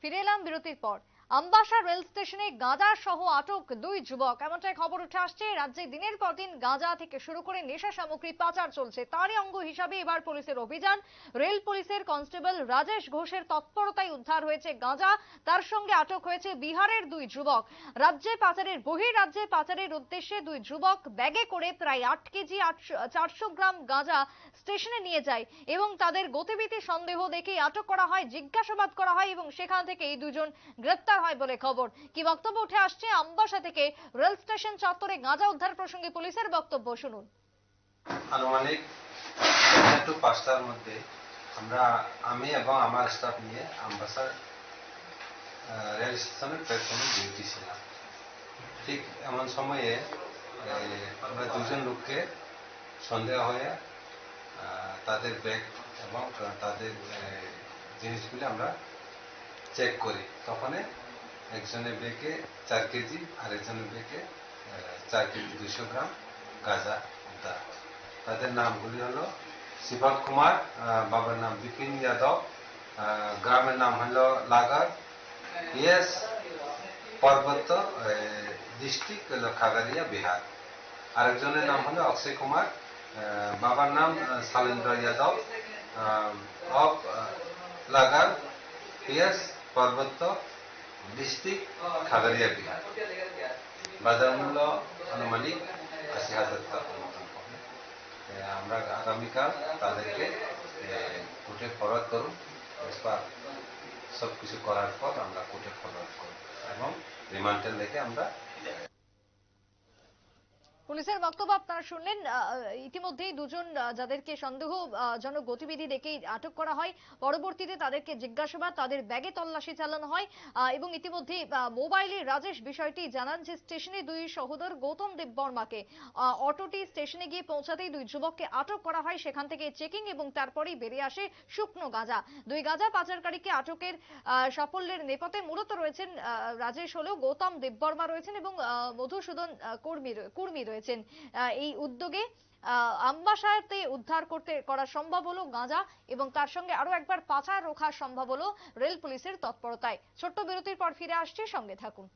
ফিরে এলাম বিরতির পর। আমবাসা রেল স্টেশনে গাঁজা সহ আটক দুই যুবক, এমনটাই খবর উঠে আসছে। রাজ্যে দিনের পর দিন গাঁজা থেকে শুরু করে নেশা সামগ্রী পাচার চলছে, তারই অঙ্গ হিসাবে এবার পুলিশের অভিযান। রেল পুলিশের কনস্টেবল রাজেশ ঘোষের তৎপরতায় উদ্ধার হয়েছে গাঁজা, তার সঙ্গে আটক হয়েছে বিহারের দুই যুবক। বহিরাজ্যে পাচারের উদ্দেশ্যে দুই যুবক ব্যাগে করে প্রায় 8 কেজি 400 গ্রাম গাঁজা স্টেশনে নিয়ে যায় এবং তাদের গতিবিধি সন্দেহ দেখে আটক করা হয়, জিজ্ঞাসাবাদ করা হয় এবং সেখান থেকে এই দুজন গ্রেপ্তার হয় বলে খবর। কি বক্তব্য উঠে আসছে আমবাসা থেকে রেল স্টেশন চত্বরে গাঁজা উদ্ধার প্রসঙ্গে পুলিশের বক্তব্য শুনুন। আনুমানিক 5টার মধ্যে আমি এবং আমার স্টাফ নিয়ে আমবাসা রেল স্টেশনের প্ল্যাটফর্মে ডিউটি ছিলাম। ঠিক এমন সময়ে আমরা দুজন লোককে সন্দেহ হয়ে তাদের ব্যাগ এবং তাদের জিনিসগুলি আমরা চেক করি। তখন একজনের ব্যাগে 4 কেজি আর একজনের ব্যাগে 4 কেজি 200 গ্রাম গাঁজা উদ্ধার। তাদের নামগুলি হলো শিবক কুমার, বাবার নাম বিপিন যাদব, গ্রামের নাম হলো লাগার, ইয়েস পার্বত্য, ডিস্ট্রিক্ট হলো খাগড়িয়া, বিহার। আরেকজনের নাম হলো অক্ষয় কুমার, বাবার নাম শালেন্দ্র যাদব, অফ লাগার, ইয়েস পার্বত্য, ডিস্ট্রিক্ট খাগড়িয়া, বিহার। বাজার মূল্য আনুমানিক 80,000 টাকার মতন হবে। আমরা আগামীকাল তাদেরকে কোর্টে ফরওয়ার্ড করুন। সবকিছু করার পর আমরা কোর্টে ফরওয়ার্ড করব এবং রিমান্ডে রেখে আমরা পুলিশের বক্তব্য আপনারা শুনলেন। ইতিমধ্যেই দুজন যাদেরকে সন্দেহজনক গতিবিধি দেখেই আটক করা হয়, পরবর্তীতে তাদেরকে জিজ্ঞাসাবাদ, তাদের ব্যাগে তল্লাশি চালানো হয় এবং ইতিমধ্যে মোবাইলে রাজেশ বিষয়টি জানান যে স্টেশনে দুই সহোদর গৌতম দেববর্মাকে অটোটি স্টেশনে গিয়ে পৌঁছাতেই দুই যুবককে আটক করা হয়। সেখান থেকে চেকিং এবং তারপরেই বেরিয়ে আসে শুকনো গাঁজা। দুই গাঁজা পাচারকারীকে আটকের সাফল্যের নেপথ্যে মূলত রয়েছেন রাজেশ হলেও গৌতম দেববর্মা রয়েছেন এবং মধুসূদন কুর্মী রয়েছেন। এই উদ্যোগে আমবাসাতে উদ্ধার করা সম্ভব হলো গাঁজা এবং তার সঙ্গে আরো একবার পাচার রোখা সম্ভব হলো রেল পুলিশের তৎপরতায়। ছোট্ট বিরতির পর ফিরে আসছি, সঙ্গে থাকুন।